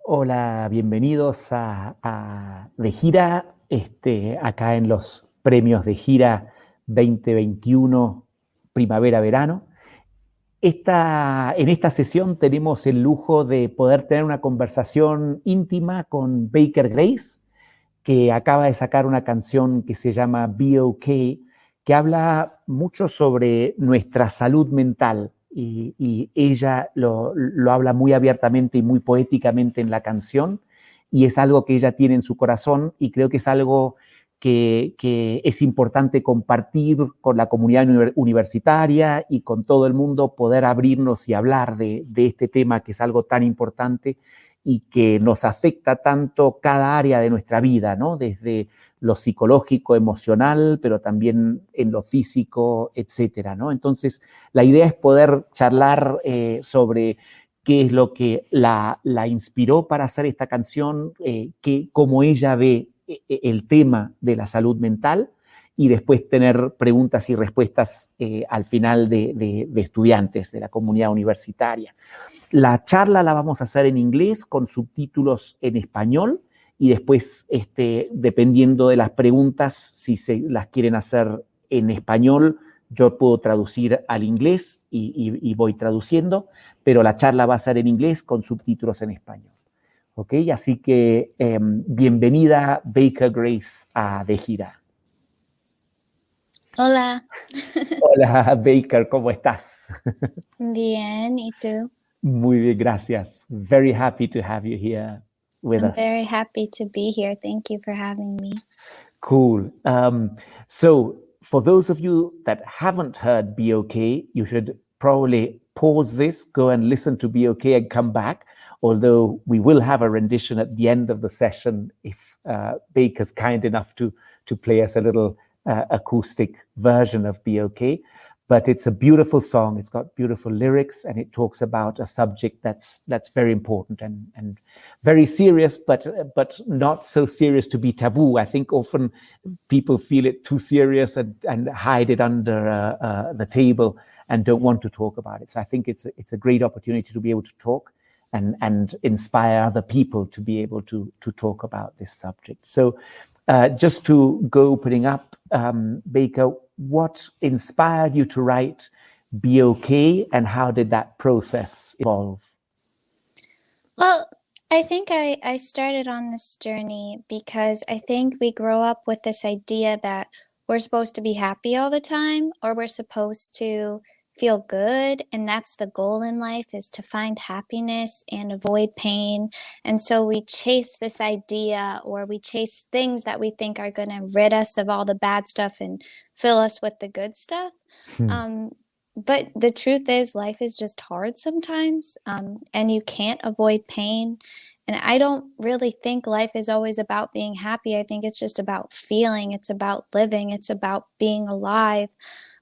Hola, bienvenidos a DeGira, acá en los Premios DeGira 2021, primavera-verano. En esta sesión tenemos el lujo de poder tener una conversación íntima con Baker Grace, que acaba de sacar una canción que se llama Be Okay, que habla mucho sobre nuestra salud mental y ella lo habla muy abiertamente y muy poéticamente en la canción y es algo que ella tiene en su corazón y creo que es algo que es importante compartir con la comunidad universitaria y con todo el mundo, poder abrirnos y hablar de este tema que es algo tan importante y que nos afecta tanto cada área de nuestra vida, ¿no? Desde lo psicológico, emocional, pero también en lo físico, etcétera, ¿no? Entonces, la idea es poder charlar sobre qué es lo que la inspiró para hacer esta canción, cómo ella ve el tema de la salud mental y después tener preguntas y respuestas al final de estudiantes de la comunidad universitaria. La charla la vamos a hacer en inglés con subtítulos en español y después, dependiendo de las preguntas, si se las quieren hacer en español, yo puedo traducir al inglés y voy traduciendo, pero la charla va a ser en inglés con subtítulos en español. ¿Ok? Así que bienvenida Baker Grace a DeGira. Hola. Hola Baker, ¿cómo estás? Bien, ¿y tú? Muy bien, gracias. Very happy to have you here with I'm us. very happy to be here. Thank you for having me. Cool. So, for those of you that haven't heard Be Okay, you should probably pause this, go and listen to Be Okay and come back. Although we will have a rendition at the end of the session if Baker's kind enough to play us a little acoustic version of Be Okay. But it's a beautiful song. It's got beautiful lyrics, and it talks about a subject that's very important and very serious, but not so serious to be taboo. I think often people feel it too serious and hide it under the table and don't want to talk about it. So I think it's a great opportunity to be able to talk and inspire other people to be able to talk about this subject. So just to go opening up, Baker, what inspired you to write Be Okay, and how did that process evolve? Well, I think I started on this journey because I think we grow up with this idea that we're supposed to be happy all the time, or we're supposed to feel good, and that's the goal in life, is to find happiness and avoid pain. And so we chase this idea, or we chase things that we think are going to rid us of all the bad stuff and fill us with the good stuff. Hmm. Um, but the truth is, life is just hard sometimes, and you can't avoid pain. And I don't really think life is always about being happy. I think it's just about feeling, it's about living, it's about being alive.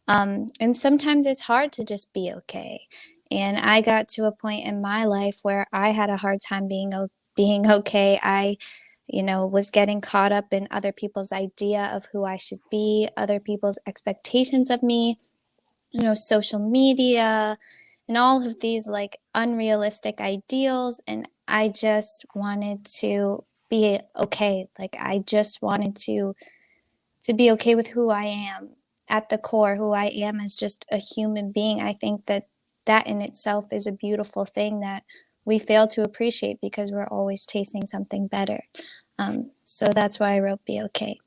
And sometimes it's hard to just be okay. And I got to a point in my life where I had a hard time being okay. I was getting caught up in other people's idea of who I should be, other people's expectations of me, social media and all of these like unrealistic ideals. And I just wanted to be okay. Like I just wanted to be okay with who I am at the core, who I am as just a human being. I think that that in itself is a beautiful thing that we fail to appreciate because we're always chasing something better. So that's why I wrote Be Okay.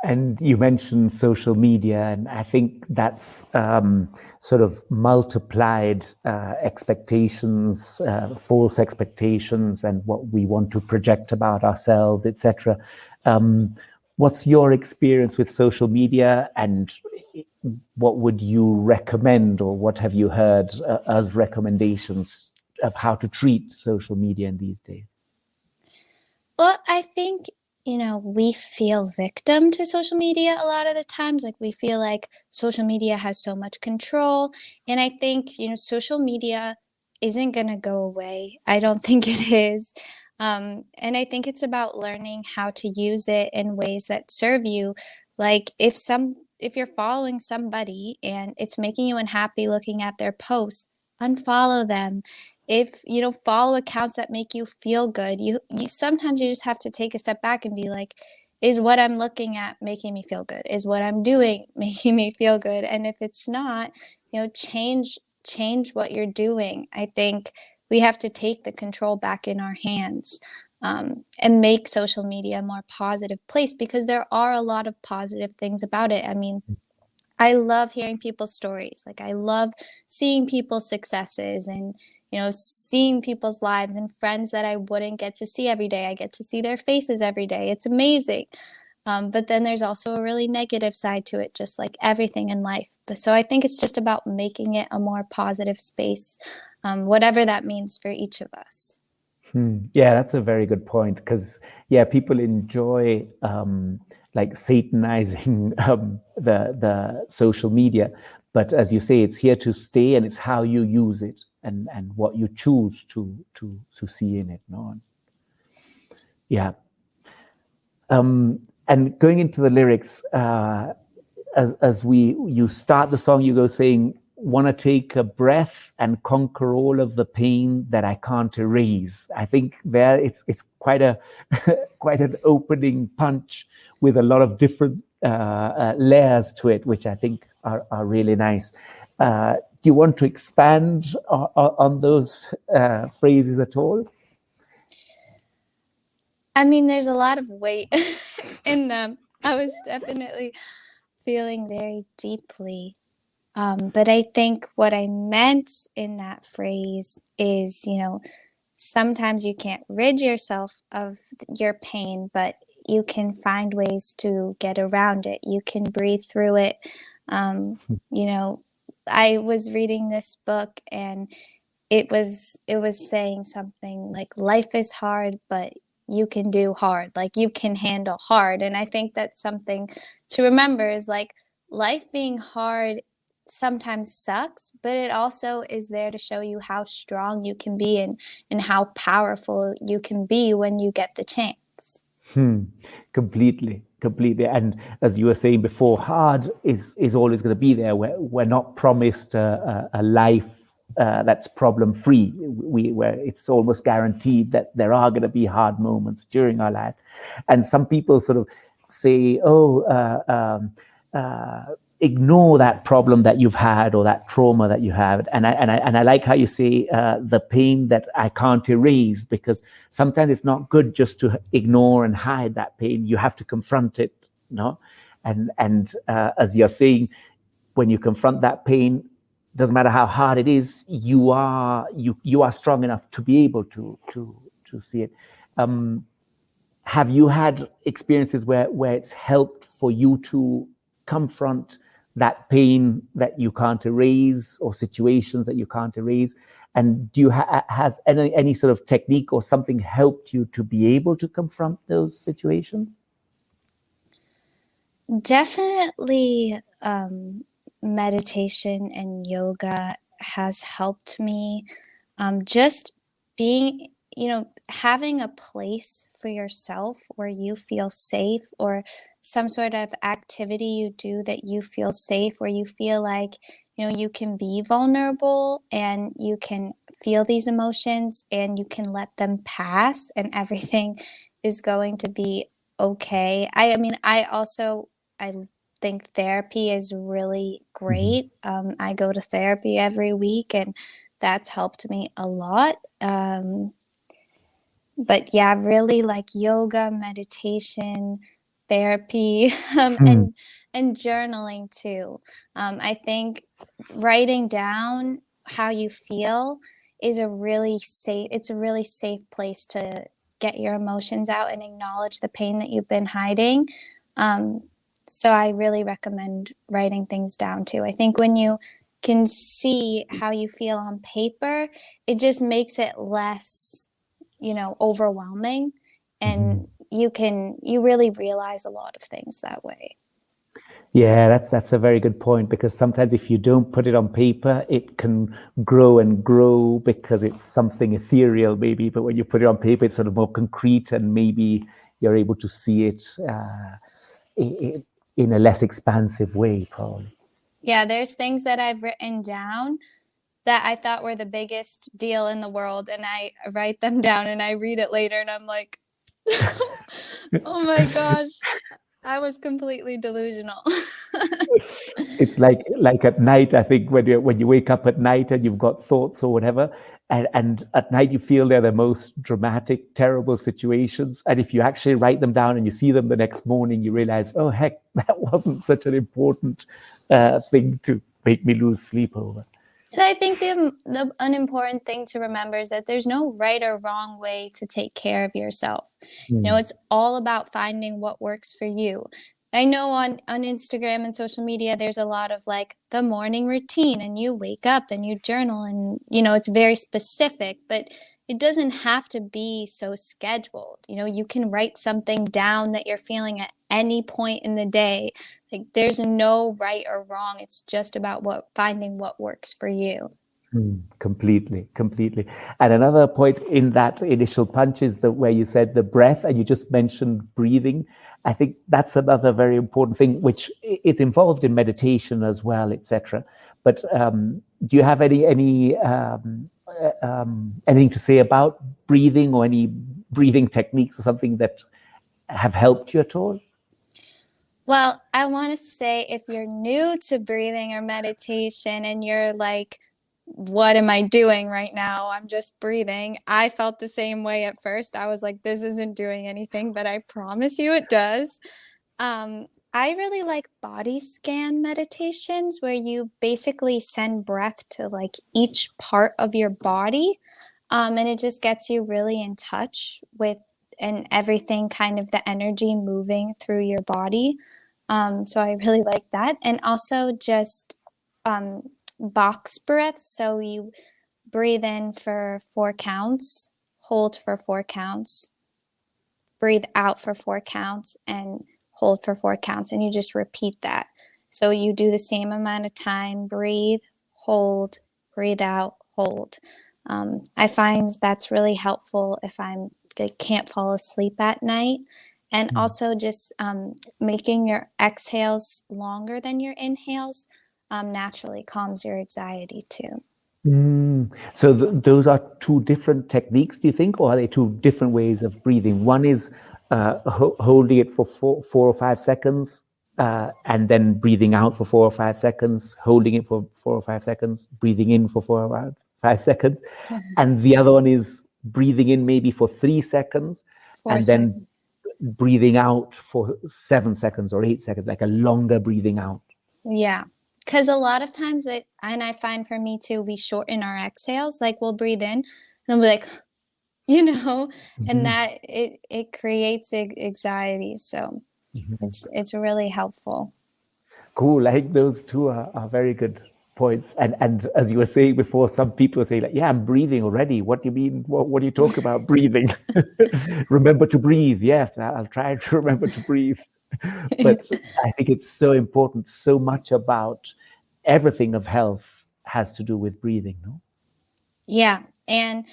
And you mentioned social media, and I think that's sort of multiplied expectations, false expectations, and what we want to project about ourselves, etc. What's your experience with social media, and what would you recommend, or what have you heard as recommendations of how to treat social media in these days? Well, I think, we feel victim to social media a lot of the times. Like we feel like social media has so much control. And I think, social media isn't going to go away. I don't think it is. And I think it's about learning how to use it in ways that serve you. Like if you're following somebody and it's making you unhappy looking at their posts, unfollow them. If you don't follow accounts that make you feel good, you sometimes you just have to take a step back and be like, is what I'm looking at making me feel good? Is what I'm doing making me feel good? And if it's not, change what you're doing. I think we have to take the control back in our hands, and make social media a more positive place, because there are a lot of positive things about it. I mean, I love hearing people's stories. Like, I love seeing people's successes, and, seeing people's lives, and friends that I wouldn't get to see every day. I get to see their faces every day. It's amazing. But then there's also a really negative side to it, just like everything in life. So I think it's just about making it a more positive space, whatever that means for each of us. Yeah, that's a very good point, because people enjoy like satanizing the social media, but as you say, it's here to stay, and it's how you use it and what you choose to see in it. No, yeah. And going into the lyrics, as you start the song, you go saying, want to take a breath and conquer all of the pain that I can't erase. I think there it's quite a quite an opening punch with a lot of different layers to it, which I think are really nice. Do you want to expand on those phrases at all? I mean, there's a lot of weight in them. I was definitely feeling very deeply. But I think what I meant in that phrase is, sometimes you can't rid yourself of your pain, but you can find ways to get around it. You can breathe through it. I was reading this book, and it was saying something like, life is hard, but you can do hard. Like, you can handle hard. And I think that's something to remember, is like, life being hard sometimes sucks, but it also is there to show you how strong you can be, and how powerful you can be when you get the chance. Completely. And as you were saying before, hard is always going to be there. We're not promised a life that's problem free. Where it's almost guaranteed that there are going to be hard moments during our life. And some people sort of say, ignore that problem that you've had, or that trauma that you have. And I like how you say the pain that I can't erase, because sometimes it's not good just to ignore and hide that pain. You have to confront it, And as you're saying, when you confront that pain, doesn't matter how hard it is, you are strong enough to be able to see it. Have you had experiences where it's helped for you to confront that pain that you can't erase, or situations that you can't erase? And do you has any sort of technique or something helped you to be able to confront those situations? Definitely, meditation and yoga has helped me. Just being, having a place for yourself where you feel safe, or some sort of activity you do that you feel safe, where you feel like, you can be vulnerable, and you can feel these emotions, and you can let them pass, and everything is going to be okay. I mean, I think therapy is really great. I go to therapy every week, and that's helped me a lot. But yeah, really, like, yoga, meditation, therapy, and journaling too. I think writing down how you feel is it's a really safe place to get your emotions out and acknowledge the pain that you've been hiding. So I really recommend writing things down too. I think when you can see how you feel on paper, it just makes it less, overwhelming, and you really realize a lot of things that way. Yeah, that's a very good point, because sometimes if you don't put it on paper, it can grow and grow because it's something ethereal maybe, but when you put it on paper, it's sort of more concrete, and maybe you're able to see it in a less expansive way, probably. Yeah, there's things that I've written down that I thought were the biggest deal in the world, and I write them down and I read it later and I'm like, oh my gosh, I was completely delusional. It's like at night, I think when you wake up at night and you've got thoughts or whatever, and at night you feel they're the most dramatic, terrible situations. And if you actually write them down and you see them the next morning, you realize, oh heck, that wasn't such an important thing to make me lose sleep over. And I think the unimportant thing to remember is that there's no right or wrong way to take care of yourself. You know, Mm. it's all about finding what works for you. I know on Instagram and social media, there's a lot of like the morning routine, and you wake up and you journal, and you know, it's very specific, but it doesn't have to be so scheduled. You know, you can write something down that you're feeling at any point in the day. Like there's no right or wrong. It's just about finding what works for you. Completely, completely. And another point in that initial punch is that where you said the breath, and you just mentioned breathing. I think that's another very important thing, which is involved in meditation as well, etc. But do you have anything to say about breathing, or any breathing techniques or something that have helped you at all? Well, I want to say if you're new to breathing or meditation and you're like, what am I doing right now? I'm just breathing. I felt the same way at first. I was like, this isn't doing anything, but I promise you it does. Um, I really like body scan meditations where you basically send breath to like each part of your body. And it just gets you really in touch with and everything kind of the energy moving through your body. So I really like that. And also just um, box breath. So you breathe in for 4 counts, hold for 4 counts, breathe out for 4 counts, and hold for 4 counts. And you just repeat that. So you do the same amount of time, breathe, hold, breathe out, hold. I find that's really helpful if I can't fall asleep at night. And also just making your exhales longer than your inhales naturally calms your anxiety too. So those are two different techniques, do you think, or are they two different ways of breathing? One is holding it for 4 or 5 seconds, and then breathing out for 4 or 5 seconds, holding it for 4 or 5 seconds, breathing in for 4 or 5 seconds. And the other one is breathing in maybe for 3 seconds, Four and then seconds. breathing out for 7 seconds or 8 seconds, like a longer breathing out. Yeah. Because a lot of times and I find for me too, we shorten our exhales. Like we'll breathe in, and then we're like, you know, and Mhm. that it creates anxiety. So Mhm. it's really helpful. Cool. I think those two are very good points. And as you were saying before, some people say like, yeah, I'm breathing already. What do you mean? What do you talk about breathing? Remember to breathe. Yes, I'll try to remember to breathe. But I think it's so important. So much about everything of health has to do with breathing, no? Yeah, and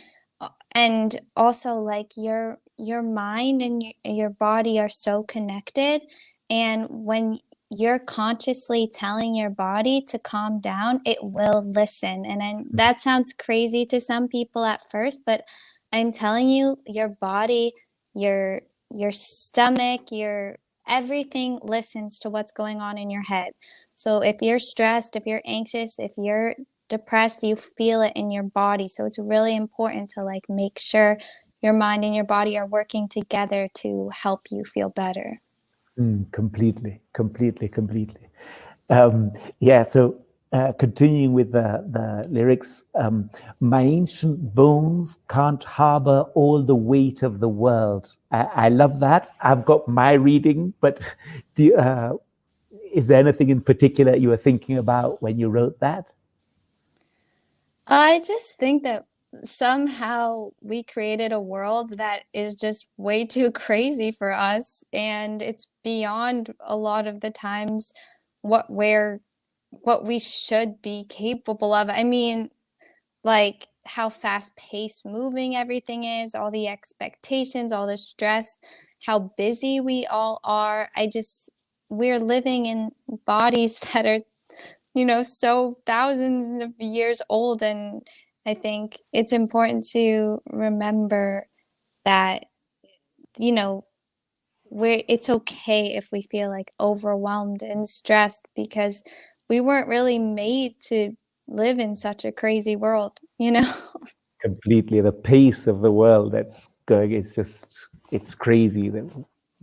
also like your mind and your body are so connected, and when you're consciously telling your body to calm down, it will listen. And then that sounds crazy to some people at first, but I'm telling you, your body, your your stomach, your everything listens to what's going on in your head. So if you're stressed, if you're anxious, if you're depressed, you feel it in your body. So it's really important to like make sure your mind and your body are working together to help you feel better. Completely, completely, completely. Um, yeah, so continuing with the lyrics, my ancient bones can't harbor all the weight of the world. I love that. I've got my reading, but is there anything in particular you were thinking about when you wrote that? I just think that somehow we created a world that is just way too crazy for us, and it's beyond a lot of the times what we're what we should be capable of. I mean, like how fast paced moving everything is, all the expectations, all the stress, how busy we all are. We're living in bodies that are so thousands of years old. And I think it's important to remember that, it's okay if we feel like overwhelmed and stressed, because we weren't really made to live in such a crazy world. Completely. The pace of the world that's going, it's crazy that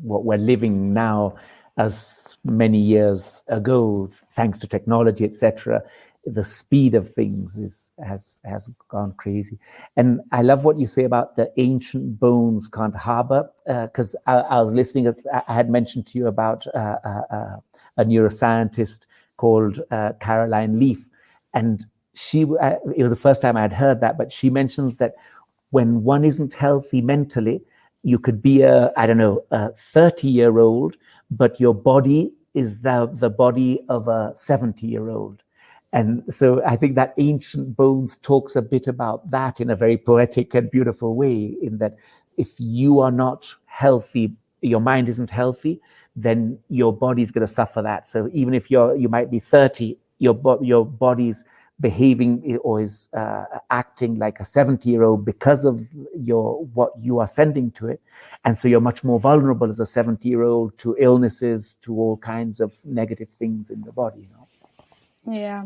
what we're living now as many years ago, thanks to technology, etc. The speed of things has gone crazy. And I love what you say about the ancient bones can't harbor, because I was listening, as I had mentioned to you about a neuroscientist called Caroline Leaf, and it was the first time I had heard that, but she mentions that when one isn't healthy mentally, you could be a 30-year-old, but your body is the body of a 70-year-old. And so I think that Ancient Bones talks a bit about that in a very poetic and beautiful way, in that if you are not healthy, your mind isn't healthy, then your body's going to suffer that. So even if you might be 30, your body's behaving or is acting like a 70-year-old because of what you are sending to it. And so you're much more vulnerable as a 70-year-old to illnesses, to all kinds of negative things in the body. Yeah.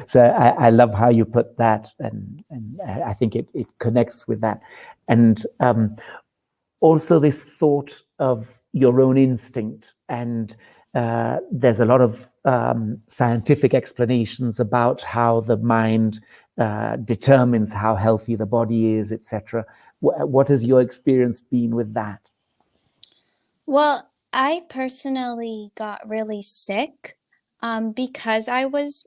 So I love how you put that, and I think it connects with that. And also this thought of your own instinct, and there's a lot of scientific explanations about how the mind determines how healthy the body is, etc. What has your experience been with that? Well, I personally got really sick because I was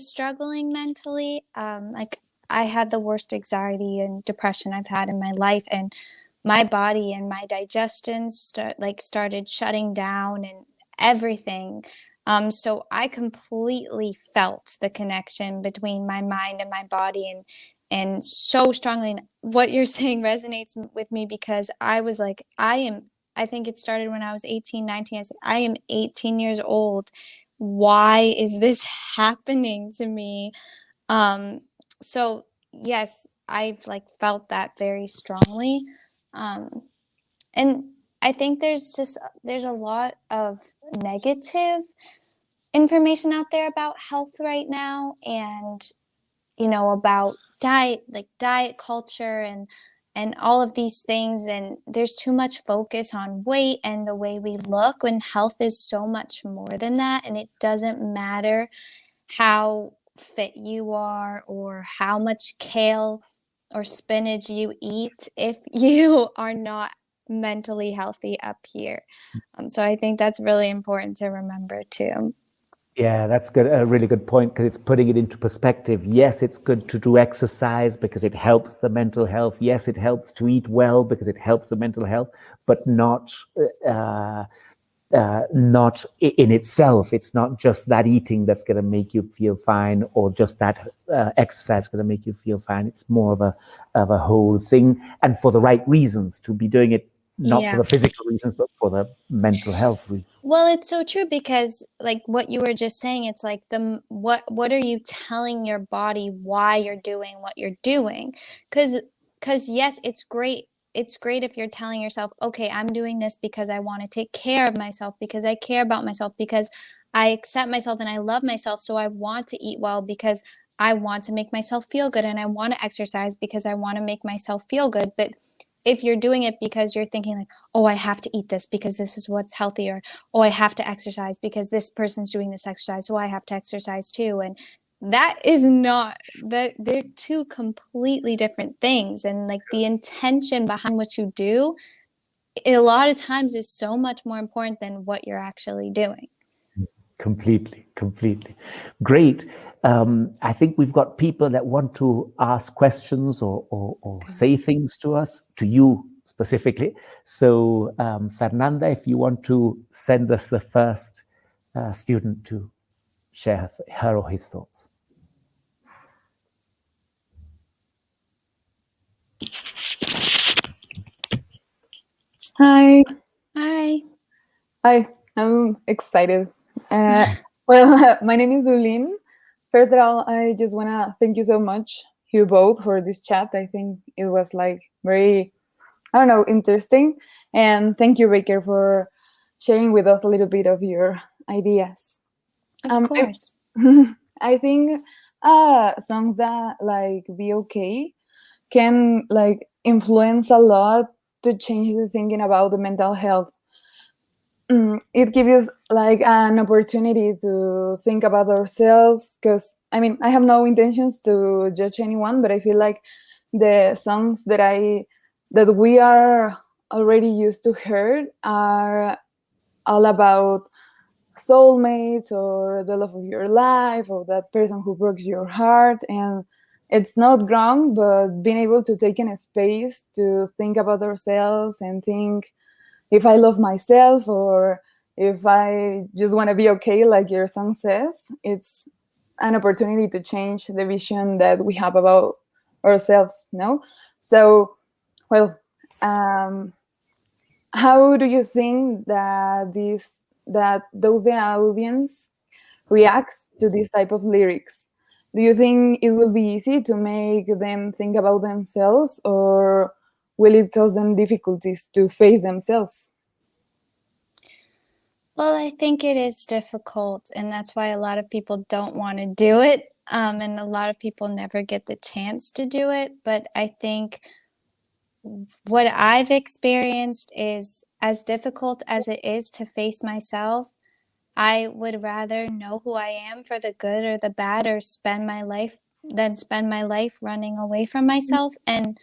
struggling mentally. Like, I had the worst anxiety and depression I've had in my life, and my body and my digestion started shutting down and everything. So I completely felt the connection between my mind and my body, and so strongly. And what you're saying resonates with me, because I was like, I think it started when I was 18, 19. I said, I am 18 years old. Why is this happening to me? Um, so yes, I've felt that very strongly. Um, and I think there's a lot of negative information out there about health right now, and about diet culture and all of these things. And there's too much focus on weight and the way we look, when health is so much more than that. And it doesn't matter how fit you are or how much kale or spinach you eat if you are not mentally healthy up here. So I think that's really important to remember too. Yeah, that's good. A really good point, because it's putting it into perspective. Yes, it's good to do exercise because it helps the mental health. Yes, it helps to eat well because it helps the mental health, but not in itself. It's not just that eating that's going to make you feel fine, or just that exercise going to make you feel fine. It's more of a whole thing, and for the right reasons, to be doing it not for Yeah. the physical reasons, but for the mental health reasons. Well, it's so true, because what you were just saying, it's like what are you telling your body why you're doing what you're doing? Cuz yes, it's great. It's great if you're telling yourself, "Okay, I'm doing this because I want to take care of myself, because I care about myself, because I accept myself and I love myself, so I want to eat well because I want to make myself feel good, and I want to exercise because I want to make myself feel good." But if you're doing it because you're thinking like, "Oh, I have to eat this because this is what's healthy," or "Oh, I have to exercise because this person's doing this exercise, so I have to exercise too." And that is not that they're two completely different things. And the intention behind what you do, a lot of times, is so much more important than what you're actually doing. Completely. Great. I think we've got people that want to ask questions or say things to us, to you specifically. So, Fernanda, if you want to send us the first student to share her or his thoughts. Hi. Hi. Hi. I'm excited. Well, my name is Lulin. First of all, I just want to thank you so much, you both, for this chat. I think it was like very, I don't know, interesting. And thank you, Baker, for sharing with us a little bit of your ideas. Of course. I think songs that like be okay can like influence a lot to change the thinking about the mental health. It gives us like an opportunity to think about ourselves, because I mean I have no intentions to judge anyone, but I feel like the songs that we are already used to hear are all about soulmates or the love of your life or that person who broke your heart. And it's not wrong, but being able to take in a space to think about ourselves and think if I love myself or if I just want to be okay, like your song says, it's an opportunity to change the vision that we have about ourselves, no? So, well, how do you think that those audience reacts to this type of lyrics? Do you think it will be easy to make them think about themselves, or will it cause them difficulties to face themselves? Well, I think it is difficult, and that's why a lot of people don't want to do it. And a lot of people never get the chance to do it. But I think what I've experienced is as difficult as it is to face myself, I would rather know who I am for the good or the bad or spend my life than spend my life running away from myself. And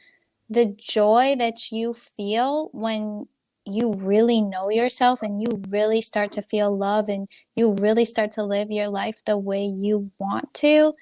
the joy that you feel when you really know yourself and you really start to feel love and you really start to live your life the way you want to,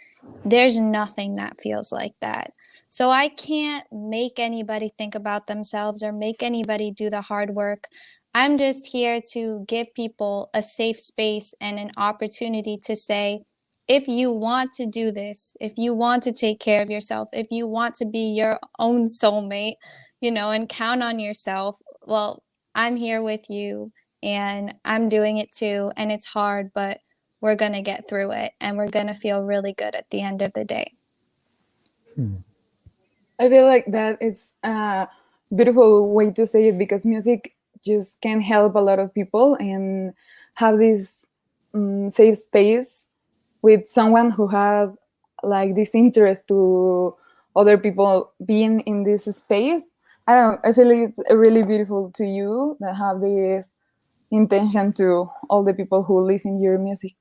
there's nothing that feels like that. So I can't make anybody think about themselves or make anybody do the hard work. I'm just here to give people a safe space and an opportunity to say, if you want to do this, if you want to take care of yourself, if you want to be your own soulmate, and count on yourself, well, I'm here with you and I'm doing it too. And it's hard, but we're going to get through it and we're going to feel really good at the end of the day. I feel like that it's a beautiful way to say it, because music just can help a lot of people and have this safe space with someone who have like this interest to other people being in this space. I don't know, I feel it's really beautiful to you that have this intention to all the people who listen your music.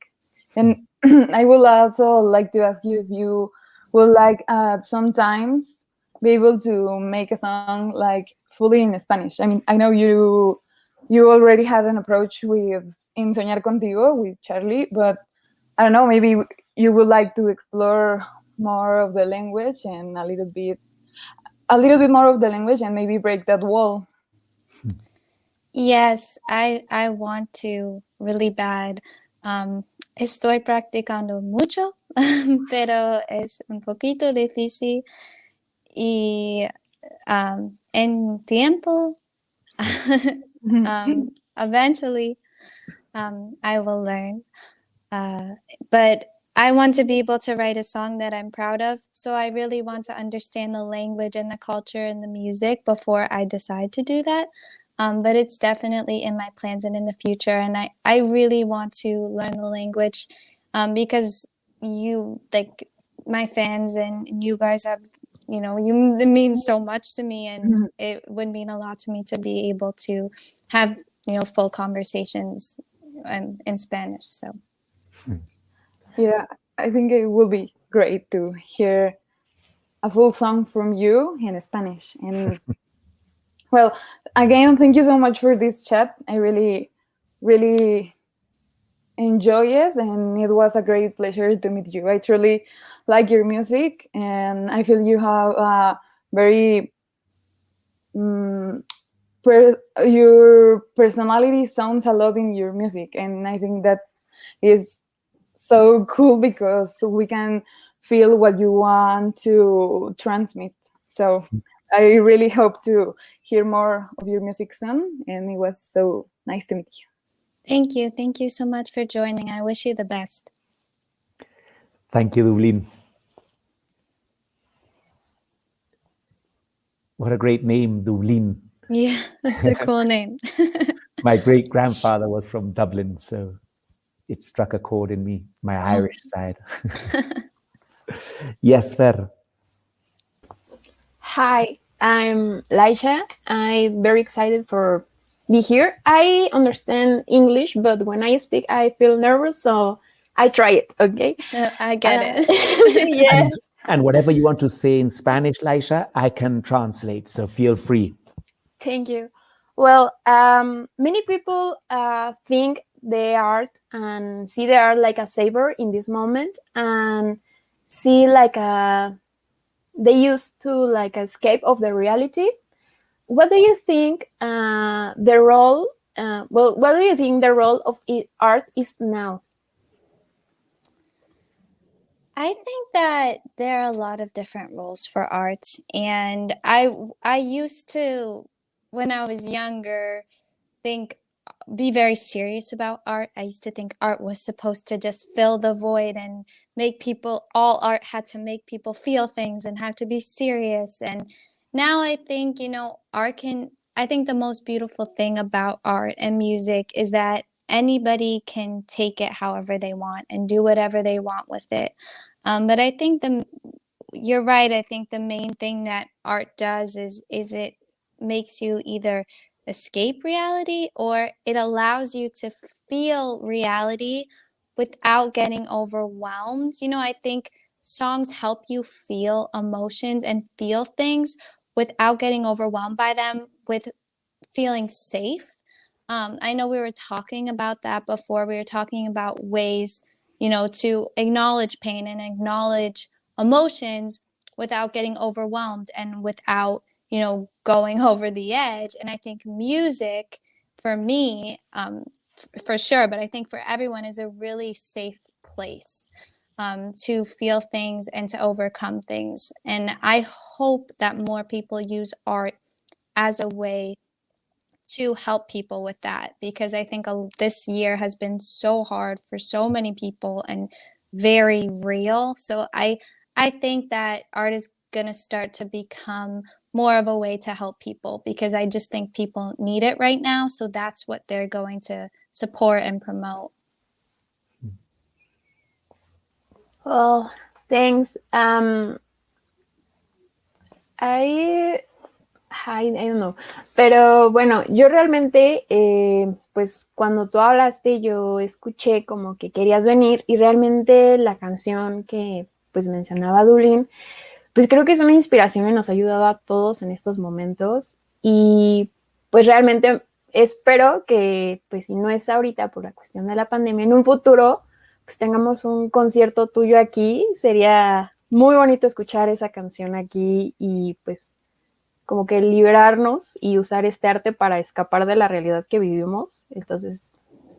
And I would also like to ask you if you would like sometimes be able to make a song like fully in Spanish. I mean, I know you already had an approach with In Soñar Contigo with Charlie, but I don't know, maybe you would like to explore more of the language and a little bit more of the language and maybe break that wall. Yes, I want to really bad. Estoy practicando mucho, pero es un poquito difícil y en tiempo, eventually, I will learn. But I want to be able to write a song that I'm proud of. So I really want to understand the language and the culture and the music before I decide to do that. But it's definitely in my plans and in the future. And I really want to learn the language because my fans and you guys have, it means so much to me. And it would mean a lot to me to be able to have, full conversations in Spanish. So. Yeah, I think it will be great to hear a full song from you in Spanish. And well, again, thank you so much for this chat. I really, really enjoy it, and it was a great pleasure to meet you. I truly like your music, and I feel you have a very your personality sounds a lot in your music, and I think that is so cool because we can feel what you want to transmit. So I really hope to hear more of your music soon, and it was so nice to meet you. Thank you. Thank you so much for joining. I wish you the best. Thank you, Dublin. What a great name, Dublin. Yeah, that's a cool name. My great-grandfather was from Dublin, so it struck a chord in me, my Irish side. Yes, Fer. Hi, I'm Laisha. I'm very excited for be here. I understand English, but when I speak, I feel nervous, so I try it. Okay. I get it. Yes. And whatever you want to say in Spanish, Laisha, I can translate, so feel free. Thank you. Well, many people think the art and see the art like a savior in this moment, and see like a they used to like escape of the reality. What do you think the role? What do you think the role of art is now? I think that there are a lot of different roles for art, and I used to, when I was younger, be very serious about art. I used to think art was supposed to just fill the void and make people, all art had to make people feel things and have to be serious. And now I think, I think the most beautiful thing about art and music is that anybody can take it however they want and do whatever they want with it. But I think you're right. I think the main thing that art does is it makes you either escape reality or it allows you to feel reality without getting overwhelmed. I think songs help you feel emotions and feel things without getting overwhelmed by them, with feeling safe. I know we were talking about that before. We were talking about ways, to acknowledge pain and acknowledge emotions without getting overwhelmed and without, going over the edge. And I think music, for me, for sure, but I think for everyone, is a really safe place to feel things and to overcome things. And I hope that more people use art as a way to help people with that, because I think this year has been so hard for so many people and very real. So I think that art is going to start to become more of a way to help people, because I just think people need it right now. So that's what they're going to support and promote. Well, thanks. I don't know. Pero bueno, yo realmente, pues cuando tú hablaste, yo escuché como que querías venir, y realmente la canción que pues mencionaba Dulin, pues creo que es una inspiración y nos ha ayudado a todos en estos momentos. Y pues realmente espero que, pues si no es ahorita por la cuestión de la pandemia, en un futuro pues tengamos un concierto tuyo aquí. Sería muy bonito escuchar esa canción aquí y pues como que liberarnos y usar este arte para escapar de la realidad que vivimos. Entonces,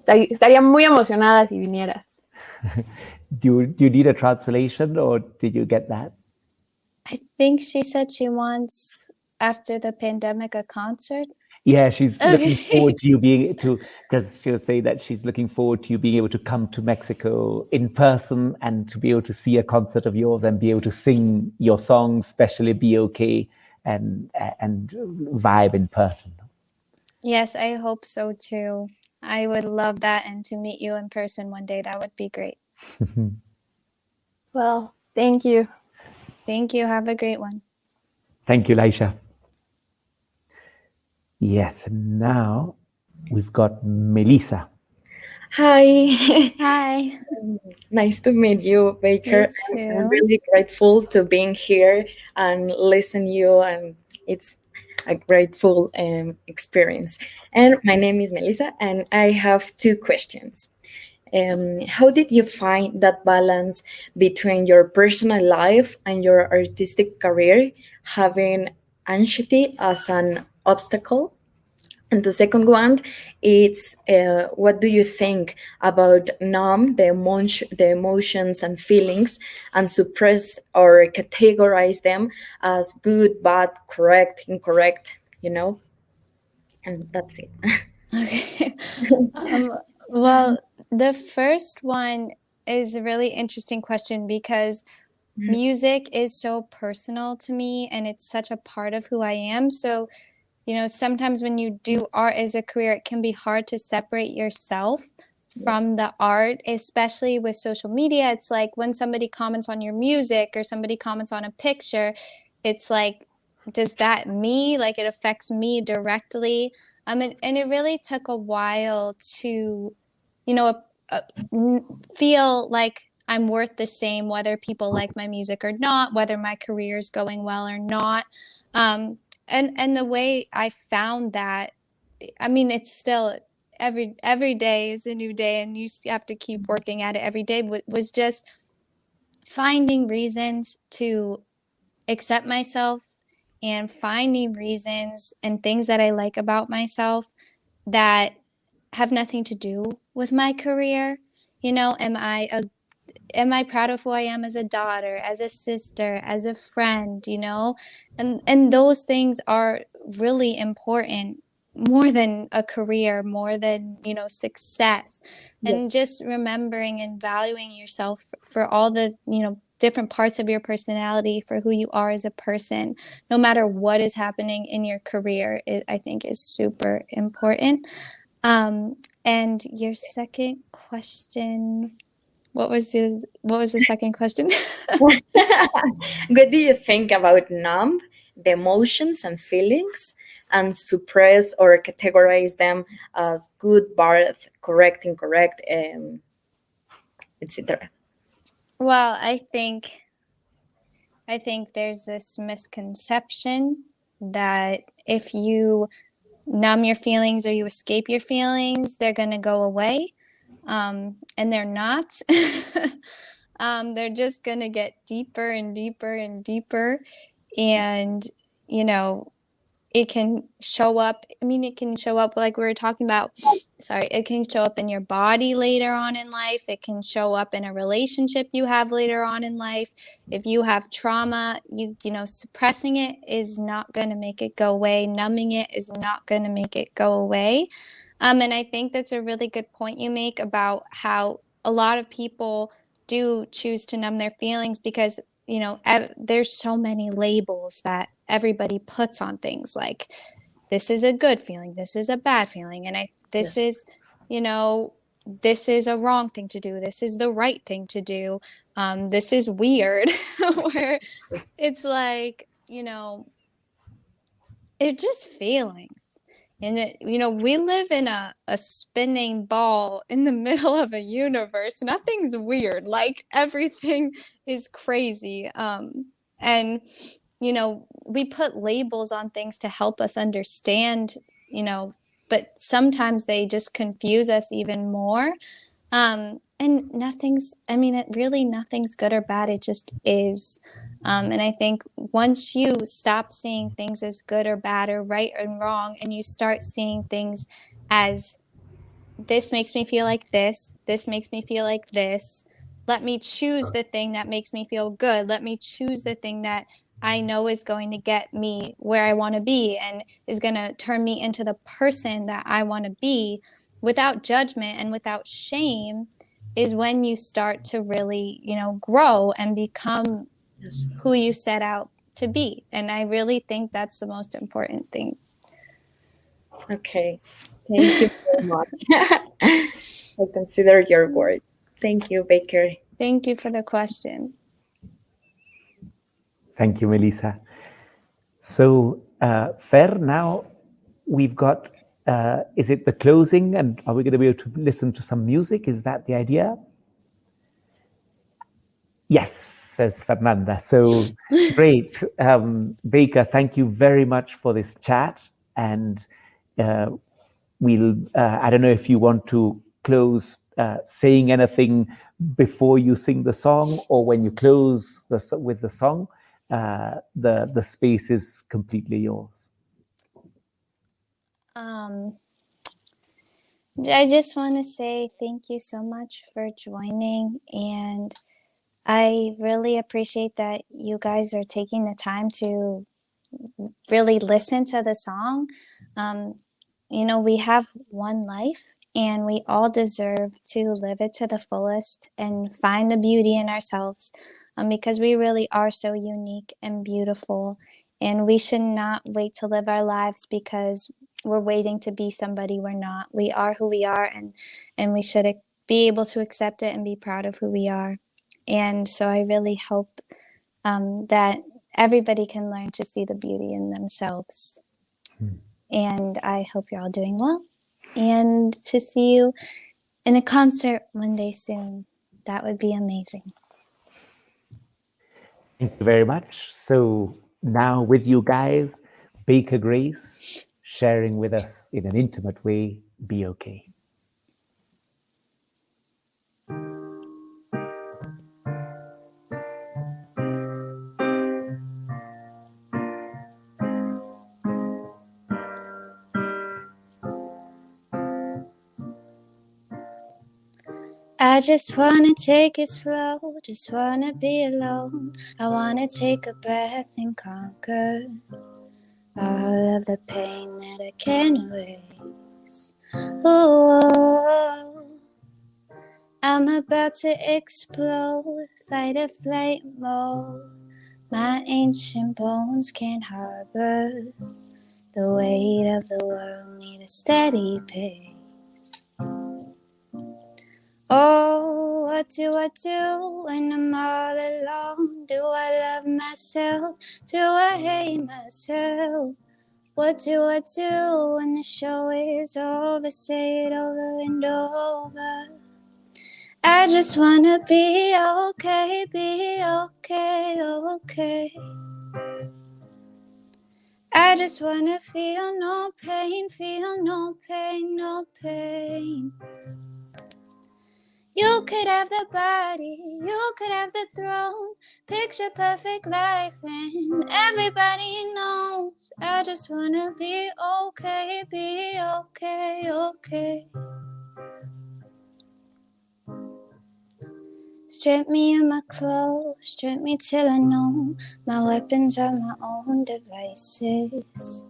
estaría muy emocionada si vinieras. Do you need a translation, or did you get that? I think she said she wants, after the pandemic, a concert. Yeah, she's looking forward to you being to, because she'll say that she's looking forward to you being able to come to Mexico in person and to be able to see a concert of yours and be able to sing your songs, especially Be Okay, and vibe in person. Yes, I hope so too. I would love that, and to meet you in person one day. That would be great. Well, thank you. Thank you. Have a great one. Thank you, Laisha. Yes, and now we've got Melissa. Hi. Hi. Nice to meet you, Baker. Me too. I'm really grateful to being here and listen you, and it's a grateful experience. And my name is Melissa, and I have two questions. How did you find that balance between your personal life and your artistic career, having anxiety as an obstacle? And the second one is, what do you think about numb the emotions and feelings and suppress or categorize them as good, bad, correct, incorrect, And that's it. Okay. Well, the first one is a really interesting question because music is so personal to me and it's such a part of who I am. So, sometimes when you do art as a career, it can be hard to separate yourself Yes. from the art, especially with social media. It's like when somebody comments on your music or somebody comments on a picture, it's like, does that me? Like it affects me directly. And it really took a while to, you know, uh, feel like I'm worth the same, whether people like my music or not, whether my career is going well or not. And the way I found that, I mean, it's still every day is a new day, and you have to keep working at it every day. Was just finding reasons to accept myself and finding reasons and things that I like about myself that have nothing to do with my career. Am I proud of who I am as a daughter, as a sister, as a friend, And those things are really important more than a career, more than, success. And Yes. just remembering and valuing yourself for all the, different parts of your personality, for who you are as a person, no matter what is happening in your career, I think is super important. Um, and your second question, what was the second question? What do you think about numb the emotions and feelings and suppress or categorize them as good, bad, correct, incorrect, etc.? Well, I think there's this misconception that if you numb your feelings or you escape your feelings, they're going to go away. And they're not. They're just going to get deeper and deeper and deeper. And, you know, it can show up. I mean, it can show up like we were talking about. Sorry, it can show up in your body later on in life. It can show up in a relationship you have later on in life. If you have trauma, suppressing it is not going to make it go away. Numbing it is not going to make it go away. And I think that's a really good point you make about how a lot of people do choose to numb their feelings because there's so many labels that everybody puts on things, like this is a good feeling, this is a bad feeling, and this Yes. is, this is a wrong thing to do, this is the right thing to do, this is weird. Where it's like, it's just feelings. And we live in a spinning ball in the middle of a universe. Nothing's weird. Like everything is crazy. And we put labels on things to help us understand, but sometimes they just confuse us even more. And nothing's good or bad. It just is. And I think once you stop seeing things as good or bad or right and wrong, and you start seeing things as this makes me feel like this makes me feel like this, let me choose the thing that makes me feel good. Let me choose the thing that I know is going to get me where I want to be and is going to turn me into the person that I want to be without judgment and without shame, is when you start to really, grow and become Yes. who you set out to be. And I really think that's the most important thing. Okay. Thank you very much. I consider your words. Thank you, Baker. Thank you for the question. Thank you, Melissa. So, Fer, now we've got, is it the closing, and are we going to be able to listen to some music? Is that the idea? Yes, says Fernanda. So great. Baker, thank you very much for this chat. And we'll, I don't know if you want to close saying anything before you sing the song, or when you close with the song. The space is completely yours. I just want to say thank you so much for joining, and I really appreciate that you guys are taking the time to really listen to the song. We have one life, and we all deserve to live it to the fullest and find the beauty in ourselves, because we really are so unique and beautiful, and we should not wait to live our lives because we're waiting to be somebody we're not. We are who we are, and we should be able to accept it and be proud of who we are. And so I really hope that everybody can learn to see the beauty in themselves. And I hope you're all doing well, and to see you in a concert one day soon. That would be amazing. Thank you very much. So now with you guys, Baker Grace sharing with us in an intimate way, Be Okay. I just wanna take it slow, just wanna be alone. I wanna take a breath and conquer all of the pain that I can't erase. Ooh, I'm about to explode, fight or flight mode. My ancient bones can't harbor the weight of the world, need a steady pace. Oh, what do I do when I'm all alone? Do I love myself? Do I hate myself? What do I do when the show is over? Say it over and over. I just wanna be okay, okay. I just wanna feel no pain, no pain. You could have the body, you could have the throne. Picture perfect life and everybody knows. I just wanna be okay, okay. Strip me of my clothes, strip me till I know my weapons are my own devices.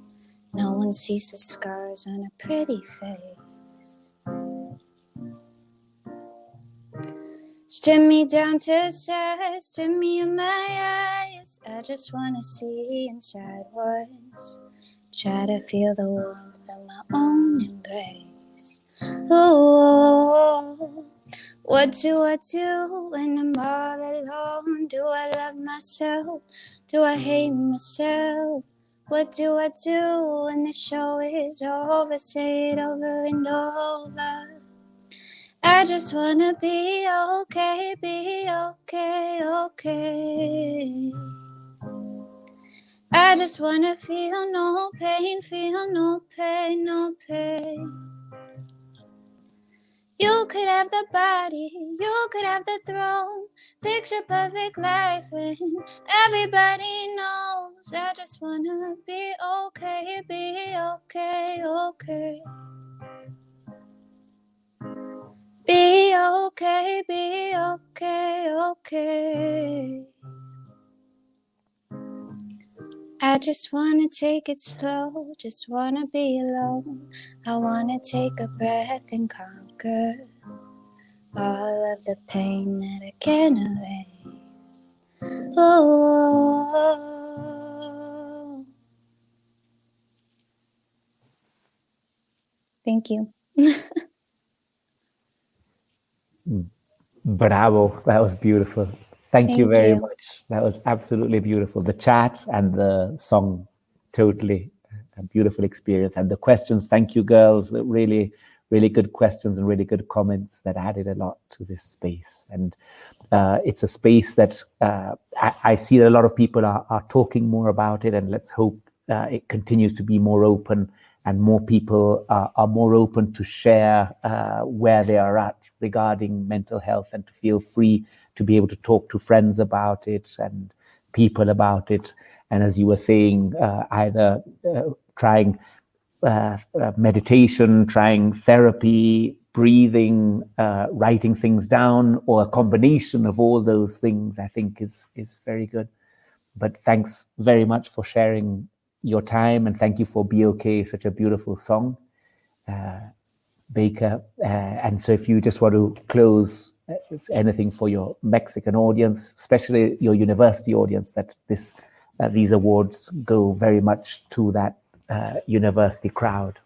No one sees the scars on a pretty face. Strip me down to size, strip me of my eyes. I just wanna see inside once. Try to feel the warmth of my own embrace. Oh, what do I do when I'm all alone? Do I love myself? Do I hate myself? What do I do when the show is over? Say it over and over. I just wanna be okay, okay. I just wanna feel no pain, no pain. You could have the body, you could have the throne. Picture perfect life and everybody knows. I just wanna be okay, okay. Be okay, okay. I just wanna take it slow, just wanna be alone. I wanna take a breath and conquer all of the pain that I can't erase. Oh. Thank you. Bravo, that was beautiful. Thank you very much. That was absolutely beautiful. The chat and the song, totally a beautiful experience. And the questions, thank you, girls. Really, really good questions and really good comments that added a lot to this space. And it's a space that I see that a lot of people are talking more about it, and let's hope it continues to be more open and more people are more open to share where they are at regarding mental health, and to feel free to be able to talk to friends about it and people about it. And as you were saying, either trying meditation, trying therapy, breathing, writing things down, or a combination of all those things, I think is very good. But thanks very much for sharing your time, and thank you for Be Okay, such a beautiful song. Baker. And so if you just want to close anything for your Mexican audience, especially your university audience, that these awards go very much to that university crowd.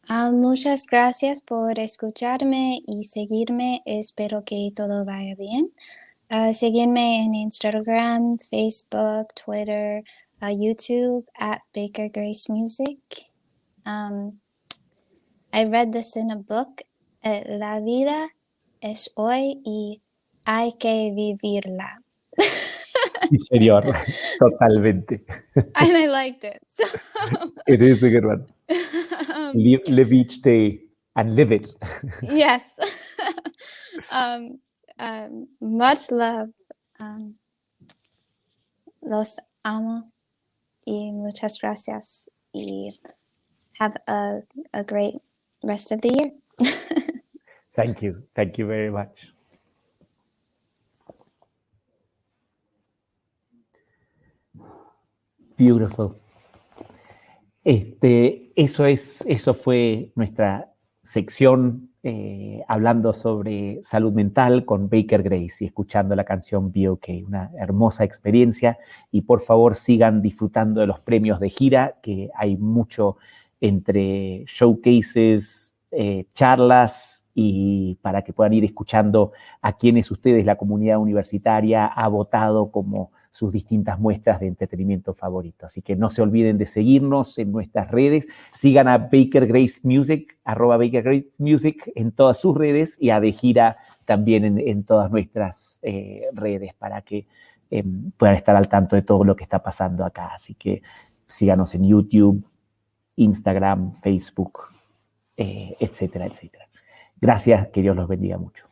Muchas gracias por escucharme y seguirme. Espero que todo vaya bien. Seguirme en Instagram, Facebook, Twitter, YouTube at Baker Grace Music. I read this in a book. La vida es hoy y hay que vivirla. Sí, señor, totalmente. And I liked it. So, It is a good one. Live each day and live it. yes. Much love. Los amo y muchas gracias. Y have a great rest of the year. Thank you. Thank you very much. Beautiful. Eso fue nuestra sección hablando sobre salud mental con Baker Grace y escuchando la canción Be OK, una hermosa experiencia. Y por favor sigan disfrutando de los premios DeGira, que hay mucho entre showcases, charlas, y para que puedan ir escuchando a quienes ustedes, la comunidad universitaria, ha votado como sus distintas muestras de entretenimiento favorito. Así que no se olviden de seguirnos en nuestras redes. Sigan a Baker Grace Music, @Baker Grace Music en todas sus redes, y a DeGira también en todas nuestras redes, para que puedan estar al tanto de todo lo que está pasando acá. Así que síganos en YouTube, Instagram, Facebook, etcétera, etcétera. Gracias, que Dios los bendiga mucho.